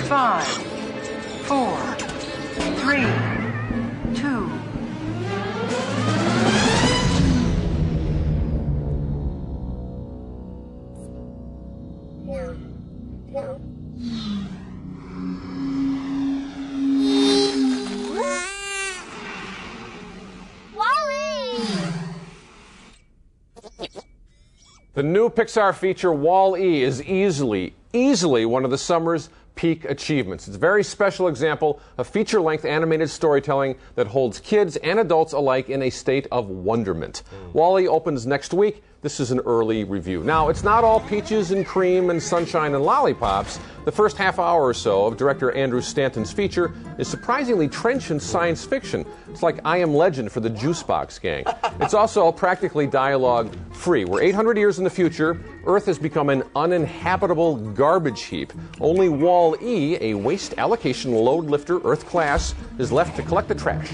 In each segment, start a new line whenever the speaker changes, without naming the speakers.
5, 4, 3, 2.
The new Pixar feature Wall-E is easily one of the summer's peak achievements. It's a very special example of feature-length animated storytelling that holds kids and adults alike in a state of wonderment. Wall-E opens next week. This is an early review. Now, it's not all peaches and cream and sunshine and lollipops. The first half hour or so of director Andrew Stanton's feature is surprisingly trenchant science fiction. It's like I Am Legend for the Juicebox gang. It's also practically dialogue-free. We're 800 years in the future. Earth has become an uninhabitable garbage heap. Only Wall-E, a waste allocation load lifter Earth class, is left to collect the trash.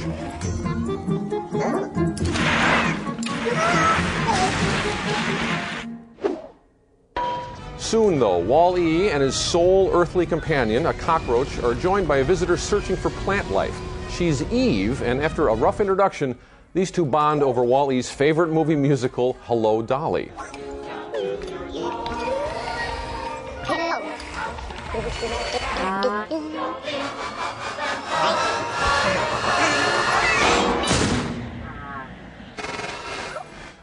Soon, though, Wall-E and his sole earthly companion, a cockroach, are joined by a visitor searching for plant life. She's Eve, and after a rough introduction, these two bond over Wall-E's favorite movie musical, Hello, Dolly.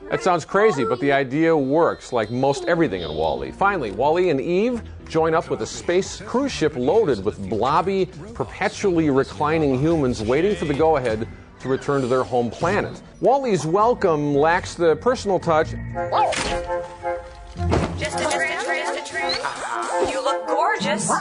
That sounds crazy, but the idea works, like most everything in Wall-E. Finally, Wall-E and Eve join up with a space cruise ship loaded with blobby, perpetually reclining humans waiting for the go-ahead to return to their home planet. Wall-E's welcome lacks the personal touch.
Just a trip. You look gorgeous.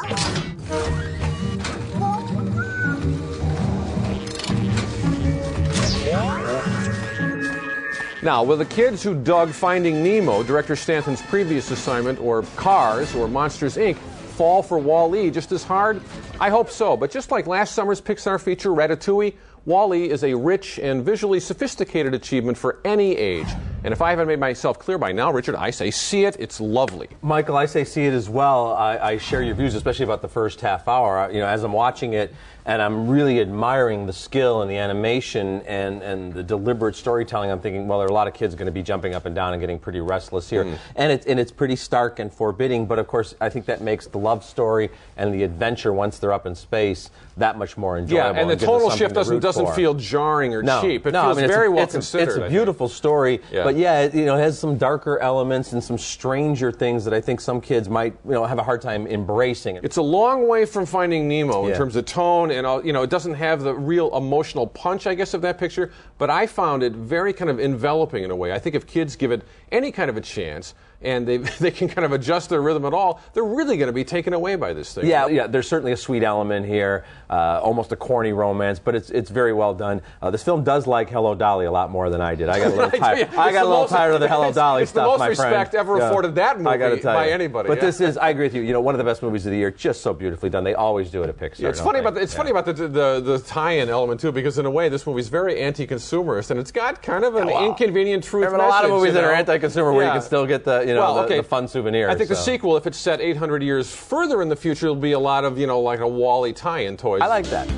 Now, will the kids who dug Finding Nemo, director Stanton's previous assignment, or Cars, or Monsters, Inc., fall for Wall-E just as hard? I hope so, but just like last summer's Pixar feature, Ratatouille, Wall-E is a rich and visually sophisticated achievement for any age. And if I haven't made myself clear by now, Richard, I say see it. It's lovely.
Michael, I say see it as well. I share your views, especially about the first half hour. You know, as I'm watching it, and I'm really admiring the skill and the animation and the deliberate storytelling, I'm thinking, well, there are a lot of kids going to be jumping up and down and getting pretty restless here. And it's pretty stark and forbidding, but of course, I think that makes the love story and the adventure once they're up in space that much more enjoyable.
Yeah, and the tonal shift doesn't feel jarring or cheap. It feels very well considered.
It's a beautiful story, but yeah, it has some darker elements and some stranger things that I think some kids might have a hard time embracing.
It's a long way from Finding Nemo in terms of tone, and it doesn't have the real emotional punch, I guess, of that picture, but I found it very kind of enveloping in a way. I think if kids give it any kind of a chance, and they can kind of adjust their rhythm at all, they're really going to be taken away by this thing.
Yeah, there's certainly a sweet element here, almost a corny romance, but it's very well done. This film does like Hello, Dolly a lot more than I did. I got a little tired. I got a little tired of the Hello, Dolly stuff, my friend.
It's the most respect ever afforded that movie by anybody.
But this is, I agree with you, one of the best movies of the year, just so beautifully done. They always do it at Pixar.
Yeah, it's funny about the tie-in element, too, because in a way, this movie's very anti-consumerist, and it's got kind of an inconvenient truth message.
There are a lot of movies that are anti-consumer where you can still get the, the fun souvenir.
I think the sequel, if it's set 800 years further in the future, will be a lot of, like a Wall-E tie-in toys.
I like that.